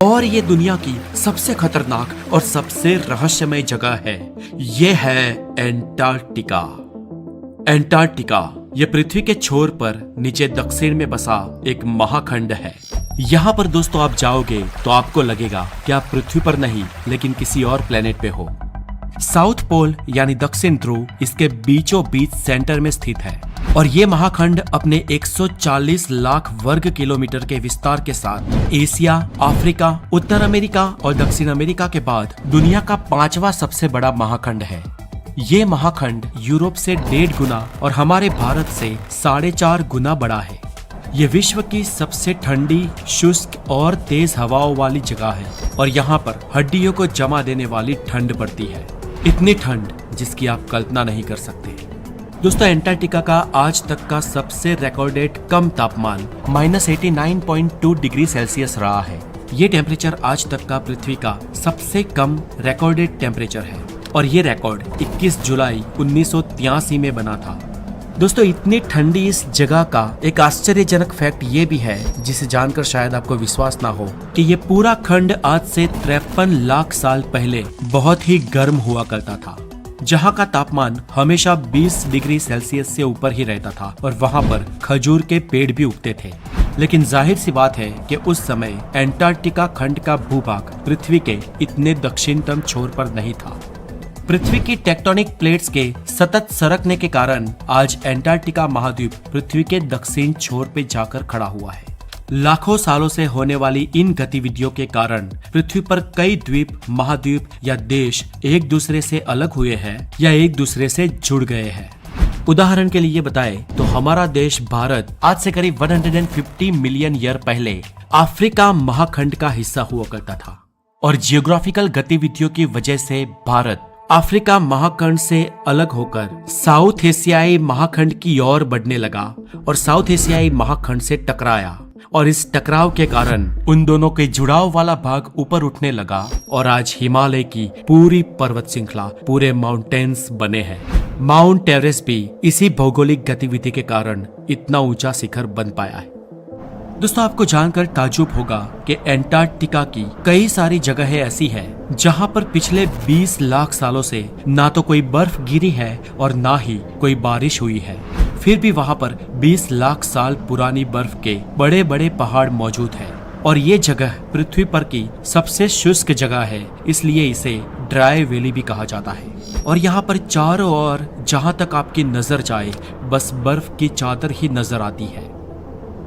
और ये दुनिया की सबसे खतरनाक और सबसे रहस्यमय जगह है। ये है एंटार्क्टिका। एंटार्क्टिका ये पृथ्वी के छोर पर नीचे दक्षिण में बसा एक महाखंड है। यहाँ पर दोस्तों आप जाओगे तो आपको लगेगा कि आप पृथ्वी पर नहीं लेकिन किसी और प्लेनेट पे हो। साउथ पोल यानी दक्षिण ध्रुव इसके बीचों बीच सेंटर में स्थित है और ये महाखंड अपने 140 लाख वर्ग किलोमीटर के विस्तार के साथ एशिया, अफ्रीका, उत्तर अमेरिका और दक्षिण अमेरिका के बाद दुनिया का 5वां सबसे बड़ा महाखंड है। ये महाखंड यूरोप से 1.5 गुना और हमारे भारत से 4.5 गुना बड़ा है। ये विश्व की सबसे ठंडी, शुष्क और तेज हवाओं वाली जगह है और यहाँ पर हड्डियों को जमा देने वाली ठंड पड़ती है। इतनी ठंड जिसकी आप कल्पना नहीं कर सकते। दोस्तों एंटार्क्टिका का आज तक का सबसे रिकॉर्डेड कम तापमान -89.2 डिग्री सेल्सियस रहा है। ये टेम्परेचर आज तक का पृथ्वी का सबसे कम रिकॉर्डेड टेम्परेचर है और ये रिकॉर्ड 21 जुलाई 1983 में बना था। दोस्तों इतनी ठंडी इस जगह का एक आश्चर्यजनक फैक्ट ये भी है जिसे जानकर शायद आपको विश्वास ना हो कि ये पूरा खंड आज से 53 लाख साल पहले बहुत ही गर्म हुआ करता था, जहाँ का तापमान हमेशा 20 डिग्री सेल्सियस से ऊपर ही रहता था और वहाँ पर खजूर के पेड़ भी उगते थे। लेकिन जाहिर सी बात है कि उस समय एंटार्क्टिका खंड का भूभाग पृथ्वी के इतने दक्षिणतम छोर पर नहीं था। पृथ्वी की टेक्टोनिक प्लेट्स के सतत सरकने के कारण आज एंटार्क्टिका महाद्वीप पृथ्वी के दक्षिण छोर पे जाकर खड़ा हुआ है। लाखों सालों से होने वाली इन गतिविधियों के कारण पृथ्वी पर कई द्वीप, महाद्वीप या देश एक दूसरे से अलग हुए हैं या एक दूसरे से जुड़ गए हैं। उदाहरण के लिए बताएं तो हमारा देश भारत आज से करीब 150 मिलियन ईयर पहले अफ्रीका महाखंड का हिस्सा हुआ करता था और जियोग्राफिकल गतिविधियों की वजह से भारत अफ्रीका महाखंड से अलग होकर साउथ एशियाई महाखंड की ओर बढ़ने लगा और साउथ एशियाई महाखंड से टकराया और इस टकराव के कारण उन दोनों के जुड़ाव वाला भाग ऊपर उठने लगा और आज हिमालय की पूरी पर्वत श्रृंखला, पूरे माउंटेन्स बने हैं। माउंट एवरेस्ट भी इसी भौगोलिक गतिविधि के कारण इतना ऊंचा शिखर बन पाया है। दोस्तों आपको जानकर ताज्जुब होगा कि एंटार्क्टिका की कई सारी जगहें ऐसी हैं जहां पर पिछले 20 लाख सालों से ना तो कोई बर्फ गिरी है और ना ही कोई बारिश हुई है, फिर भी वहां पर 20 लाख साल पुरानी बर्फ के बड़े बड़े पहाड़ मौजूद हैं और ये जगह पृथ्वी पर की सबसे शुष्क जगह है, इसलिए इसे ड्राई वैली भी कहा जाता है। और यहाँ पर चारों ओर जहाँ तक आपकी नजर जाए बस बर्फ की चादर ही नजर आती है।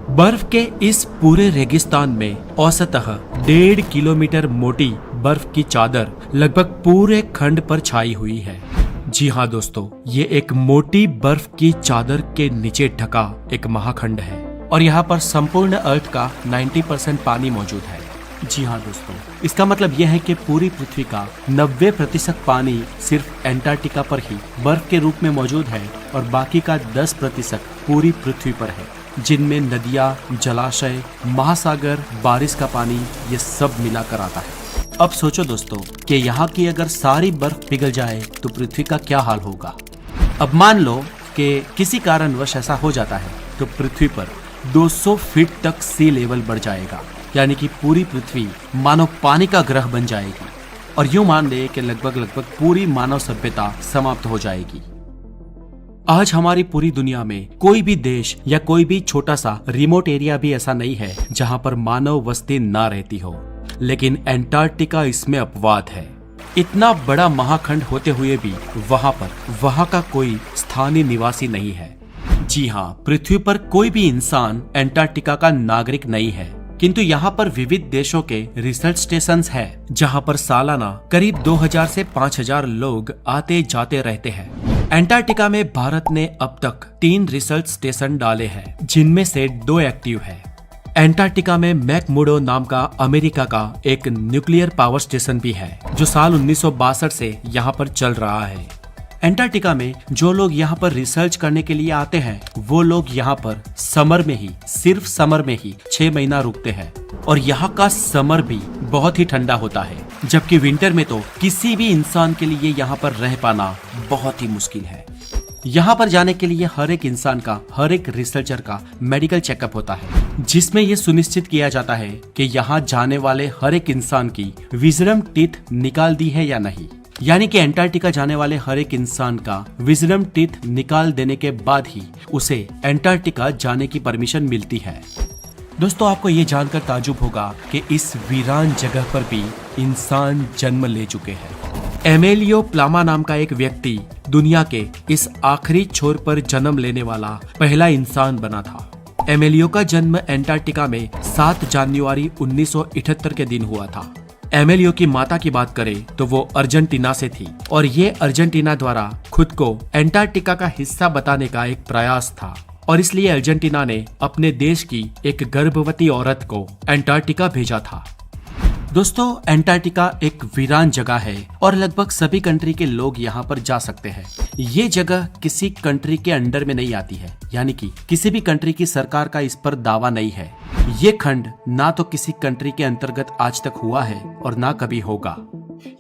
बर्फ के इस पूरे रेगिस्तान में औसतः 1.5 किलोमीटर मोटी बर्फ की चादर लगभग पूरे खंड पर छाई हुई है। जी हाँ दोस्तों, ये एक मोटी बर्फ की चादर के नीचे ढका एक महाखंड है और यहाँ पर संपूर्ण अर्थ का 90% पानी मौजूद है। जी हाँ दोस्तों, इसका मतलब यह है कि पूरी पृथ्वी का 90% पानी सिर्फ एंटार्क्टिका पर ही बर्फ के रूप में मौजूद है और बाकी का 10% पूरी पृथ्वी पर है, जिनमें नदियाँ, जलाशय, महासागर, बारिश का पानी ये सब मिलाकर आता है। अब सोचो दोस्तों कि यहाँ की अगर सारी बर्फ पिघल जाए तो पृथ्वी का क्या हाल होगा। अब मान लो कि किसी कारणवश ऐसा हो जाता है तो पृथ्वी पर 200 फीट तक सी लेवल बढ़ जाएगा, यानी कि पूरी पृथ्वी मानो पानी का ग्रह बन जाएगी और यूं मान ले कि लगभग पूरी मानव सभ्यता समाप्त हो जाएगी। आज हमारी पूरी दुनिया में कोई भी देश या कोई भी छोटा सा रिमोट एरिया भी ऐसा नहीं है जहां पर मानव बस्ती ना रहती हो, लेकिन एंटार्क्टिका इसमें अपवाद है। इतना बड़ा महाखंड होते हुए भी वहां का कोई स्थानीय निवासी नहीं है। जी हाँ, पृथ्वी पर कोई भी इंसान एंटार्क्टिका का नागरिक नहीं है, किंतु यहाँ पर विविध देशों के रिसर्च स्टेशंस है जहाँ पर सालाना करीब 2000 से 5000 लोग आते जाते रहते हैं। एंटार्क्टिका में भारत ने अब तक 3 रिसर्च स्टेशन डाले हैं, जिनमें से 2 एक्टिव है। एंटार्क्टिका में मैकमुर्डो नाम का अमेरिका का एक न्यूक्लियर पावर स्टेशन भी है जो साल 1962 से यहाँ पर चल रहा है। एंटार्क्टिका में जो लोग यहाँ पर रिसर्च करने के लिए आते हैं वो लोग यहाँ पर समर में ही, सिर्फ समर में ही 6 महीना रुकते हैं और यहाँ का समर भी बहुत ही ठंडा होता है, जबकि विंटर में तो किसी भी इंसान के लिए यहाँ पर रह पाना बहुत ही मुश्किल है। यहाँ पर जाने के लिए हर एक इंसान का, हर एक रिसर्चर का मेडिकल चेकअप होता है, जिसमें ये सुनिश्चित किया जाता है कि यहाँ जाने वाले हर एक इंसान की विजडम टीथ निकाल दी है या नहीं। यानी कि एंटार्क्टिका जाने वाले हर एक इंसान का विजडम टीथ निकाल देने के बाद ही उसे एंटार्क्टिका जाने की परमिशन मिलती है। दोस्तों, आपको ये जानकर ताजुब होगा कि इस वीरान जगह पर भी इंसान जन्म ले चुके हैं। एमेलियो प्लामा नाम का एक व्यक्ति दुनिया के इस आखिरी छोर पर जन्म लेने वाला पहला इंसान बना था। एमेलियो का जन्म एंटार्क्टिका में 7 जनवरी 1978 के दिन हुआ था। एमेलियो की माता की बात करें तो वो अर्जेंटीना से थी और ये अर्जेंटीना द्वारा खुद को एंटार्क्टिका का हिस्सा बताने का एक प्रयास था और इसलिए अर्जेंटीना ने अपने देश की एक गर्भवती औरत को एंटार्क्टिका भेजा था। दोस्तों, एंटार्क्टिका एक वीरान जगह है और लगभग सभी कंट्री के लोग यहाँ पर जा सकते हैं। ये जगह किसी कंट्री के अंडर में नहीं आती है, यानी कि किसी भी कंट्री की सरकार का इस पर दावा नहीं है। ये खंड ना तो किसी कंट्री के अंतर्गत आज तक हुआ है और ना कभी होगा।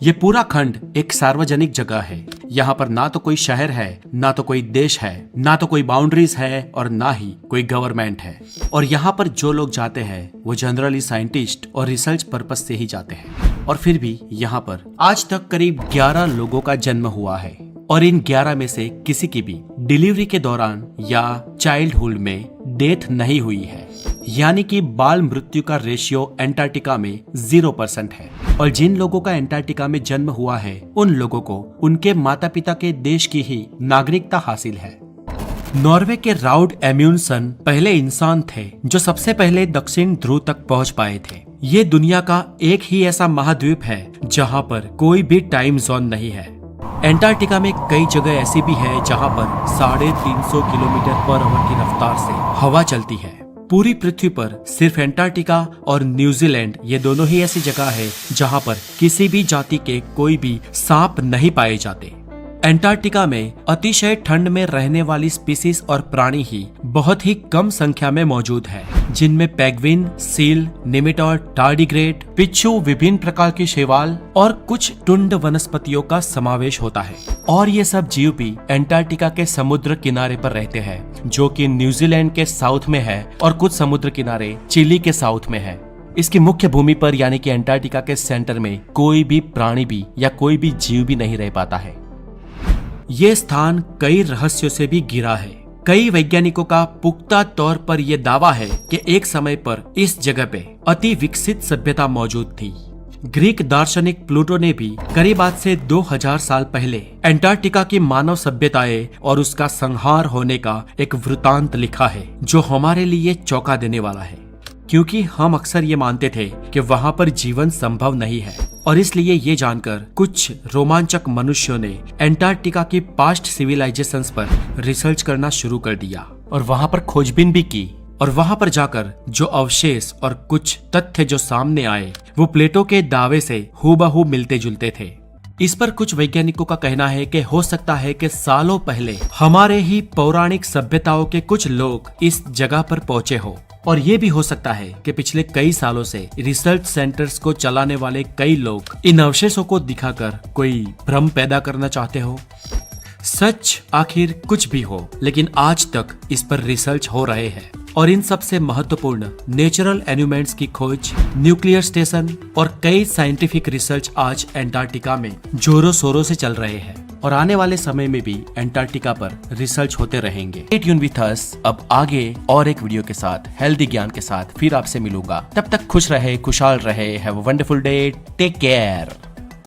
ये पूरा खंड एक सार्वजनिक जगह है। यहाँ पर ना तो कोई शहर है, ना तो कोई देश है, ना तो कोई बाउंड्रीज है और ना ही कोई गवर्नमेंट है। और यहाँ पर जो लोग जाते हैं वो जनरली साइंटिस्ट और रिसर्च पर्पस से ही जाते हैं। और फिर भी यहाँ पर आज तक करीब 11 लोगों का जन्म हुआ है और इन 11 में से किसी की भी डिलीवरी के दौरान या चाइल्डहुड में डेथ नहीं हुई है। यानी कि बाल मृत्यु का रेशियो एंटार्क्टिका में 0% है। और जिन लोगों का एंटार्क्टिका में जन्म हुआ है उन लोगों को उनके माता पिता के देश की ही नागरिकता हासिल है। नॉर्वे के राउड एम्यूनसन पहले इंसान थे जो सबसे पहले दक्षिण ध्रुव तक पहुंच पाए थे। ये दुनिया का एक ही ऐसा महाद्वीप है जहां पर कोई भी टाइम जोन नहीं है। एंटार्क्टिका में कई जगह ऐसी भी है जहां पर 350 किलोमीटर पर आवर की रफ्तार से हवा चलती है। पूरी पृथ्वी पर सिर्फ एंटार्क्टिका और न्यूजीलैंड ये दोनों ही ऐसी जगह है जहां पर किसी भी जाति के कोई भी सांप नहीं पाए जाते। एंटार्क्टिका में अतिशय ठंड में रहने वाली स्पीसीज और प्राणी ही बहुत ही कम संख्या में मौजूद है, जिनमें penguin, seal, nematode, tardigrade, Picchu, विभिन्न प्रकार के शैवाल और कुछ टुंड वनस्पतियों का समावेश होता है। और ये सब जीव भी एंटार्क्टिका के समुद्र किनारे पर रहते हैं, जो कि न्यूजीलैंड के साउथ में है और कुछ समुद्र किनारे चिली के साउथ में है। इसकी मुख्य भूमि पर यानी कि एंटार्क्टिका के सेंटर में कोई भी प्राणी भी या कोई भी जीव भी नहीं रह पाता है। ये स्थान कई रहस्यों से भी घिरा है। कई वैज्ञानिकों का पुख्ता तौर पर यह दावा है कि एक समय पर इस जगह पे अति विकसित सभ्यता मौजूद थी। ग्रीक दार्शनिक प्लूटो ने भी करीब आज से 2000 साल पहले एंटार्क्टिका की मानव सभ्यताएं और उसका संहार होने का एक वृतांत लिखा है, जो हमारे लिए चौंका देने वाला है, क्योंकि हम अक्सर ये मानते थे कि वहां पर जीवन संभव नहीं है। और इसलिए ये जानकर कुछ रोमांचक मनुष्यों ने एंटार्क्टिका की पास्ट सिविलाइजेशंस पर रिसर्च करना शुरू कर दिया और वहां पर खोजबीन भी की। और वहां पर जाकर जो अवशेष और कुछ तथ्य जो सामने आए वो प्लेटो के दावे से हूबहू मिलते जुलते थे। इस पर कुछ वैज्ञानिकों का कहना है कि हो सकता है कि सालों पहले हमारे ही पौराणिक सभ्यताओं के कुछ लोग इस जगह पर पहुंचे हो। और ये भी हो सकता है कि पिछले कई सालों से रिसर्च सेंटर्स को चलाने वाले कई लोग इन अवशेषों को दिखाकर कोई भ्रम पैदा करना चाहते हो। सच आखिर कुछ भी हो, लेकिन आज तक इस पर रिसर्च हो रहे हैं और इन सबसे महत्वपूर्ण नेचुरल एलिमेंट्स की खोज, न्यूक्लियर स्टेशन और कई साइंटिफिक रिसर्च आज एंटार्क्टिका में जोरों शोरों से चल रहे हैं और आने वाले समय में भी एंटार्क्टिका पर रिसर्च होते रहेंगे। Stay tune with us. अब आगे और एक वीडियो के साथ, हेल्दी ज्ञान के साथ फिर आपसे मिलूंगा। तब तक खुश रहे, खुशहाल रहे। Have a wonderful day. Take care.